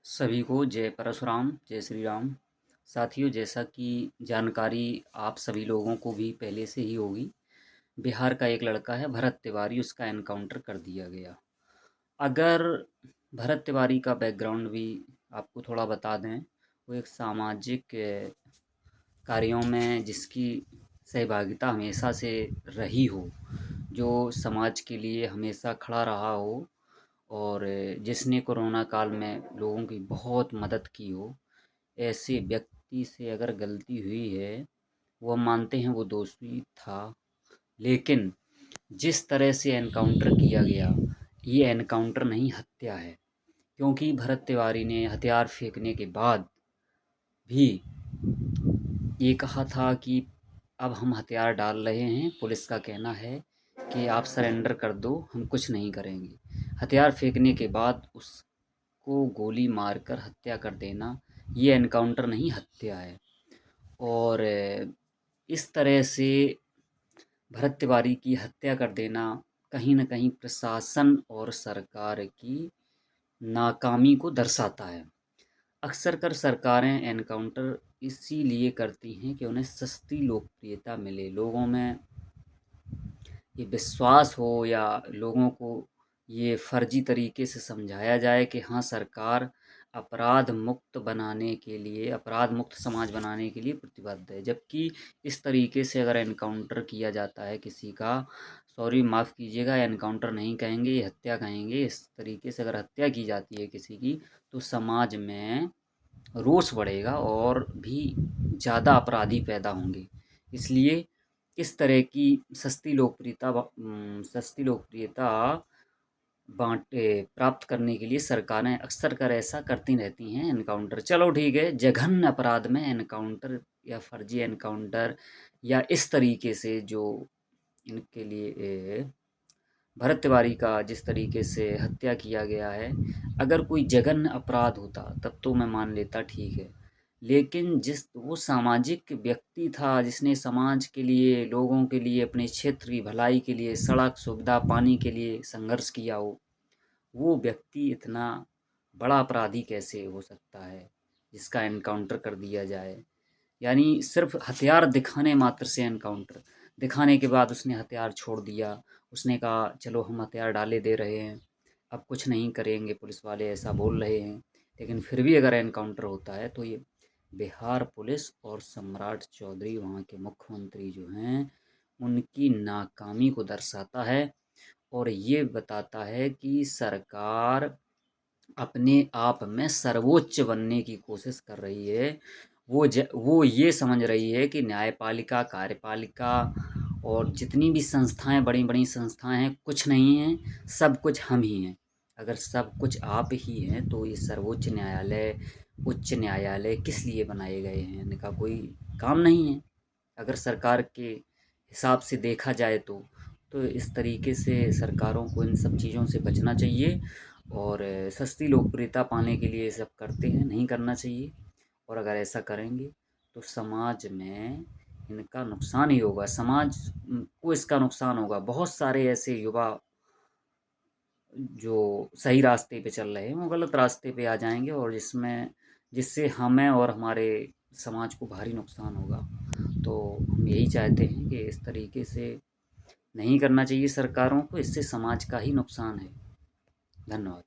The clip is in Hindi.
सभी को जय परशुराम, जय श्री राम। साथियों, जैसा कि जानकारी आप सभी लोगों को भी पहले से ही होगी, बिहार का एक लड़का है भरत तिवारी, उसका एनकाउंटर कर दिया गया। अगर भरत तिवारी का बैकग्राउंड भी आपको थोड़ा बता दें, वो एक सामाजिक कार्यों में जिसकी सहभागिता हमेशा से रही हो, जो समाज के लिए हमेशा खड़ा रहा हो और जिसने कोरोना काल में लोगों की बहुत मदद की हो, ऐसे व्यक्ति से अगर गलती हुई है, वो हम मानते हैं वो दोषी था। लेकिन जिस तरह से एनकाउंटर किया गया, ये एनकाउंटर नहीं हत्या है। क्योंकि भरत तिवारी ने हथियार फेंकने के बाद भी ये कहा था कि अब हम हथियार डाल रहे हैं, पुलिस का कहना है कि आप सरेंडर कर दो, हम कुछ नहीं करेंगे। हथियार फेंकने के बाद उसको गोली मारकर हत्या कर देना, ये एनकाउंटर नहीं हत्या है। और इस तरह से भरत तिवारी की हत्या कर देना कहीं न कहीं प्रशासन और सरकार की नाकामी को दर्शाता है। अक्सर कर सरकारें एनकाउंटर इसीलिए करती हैं कि उन्हें सस्ती लोकप्रियता मिले, लोगों में ये विश्वास हो या लोगों को ये फर्जी तरीके से समझाया जाए कि हाँ, सरकार अपराध मुक्त बनाने के लिए, अपराध मुक्त समाज बनाने के लिए प्रतिबद्ध है। जबकि इस तरीके से अगर एनकाउंटर किया जाता है किसी का, सॉरी माफ़ कीजिएगा, एनकाउंटर नहीं कहेंगे, ये हत्या कहेंगे। इस तरीके से अगर हत्या की जाती है किसी की, तो समाज में रोष बढ़ेगा और भी ज़्यादा अपराधी पैदा होंगे। इसलिए इस तरह की सस्ती लोकप्रियता बाँटे प्राप्त करने के लिए सरकारें अक्सर कर ऐसा करती रहती हैं, एनकाउंटर। चलो ठीक है, जघन्य अपराध में एनकाउंटर या फर्जी एनकाउंटर या इस तरीके से जो इनके लिए भरत तिवारी का जिस तरीके से हत्या किया गया है, अगर कोई जघन्य अपराध होता तब तो मैं मान लेता, ठीक है। लेकिन जिस वो सामाजिक व्यक्ति था जिसने समाज के लिए, लोगों के लिए, अपने क्षेत्र की भलाई के लिए, सड़क सुविधा, पानी के लिए संघर्ष किया हो, वो व्यक्ति इतना बड़ा अपराधी कैसे हो सकता है जिसका एनकाउंटर कर दिया जाए। यानी सिर्फ हथियार दिखाने मात्र से एनकाउंटर, दिखाने के बाद उसने हथियार छोड़ दिया। उसने कहा चलो हम हथियार डाले दे रहे हैं, अब कुछ नहीं करेंगे, पुलिस वाले ऐसा बोल रहे हैं। लेकिन फिर भी अगर एनकाउंटर होता है तो ये बिहार पुलिस और सम्राट चौधरी, वहाँ के मुख्यमंत्री जो हैं, उनकी नाकामी को दर्शाता है। और ये बताता है कि सरकार अपने आप में सर्वोच्च बनने की कोशिश कर रही है। वो ये समझ रही है कि न्यायपालिका, कार्यपालिका और जितनी भी संस्थाएँ, बड़ी-बड़ी संस्थाएँ हैं, कुछ नहीं हैं, सब कुछ हम ही हैं। अगर सब कुछ आप ही हैं, तो ये सर्वोच्च न्यायालय, उच्च न्यायालय किस लिए बनाए गए हैं? इनका कोई काम नहीं है। अगर सरकार के हिसाब से देखा जाए तो इस तरीके से सरकारों को इन सब चीज़ों से बचना चाहिए। और सस्ती लोकप्रियता पाने के लिए ये सब करते हैं, नहीं करना चाहिए। और अगर ऐसा करेंगे तो समाज में इनका नुकसान ही होगा, समाज को इसका नुकसान होगा। बहुत सारे ऐसे युवा जो सही रास्ते पे चल रहे हैं, वो गलत रास्ते पे आ जाएँगे और जिससे हमें और हमारे समाज को भारी नुकसान होगा। तो हम यही चाहते हैं कि इस तरीके से नहीं करना चाहिए सरकारों को, इससे समाज का ही नुकसान है। धन्यवाद।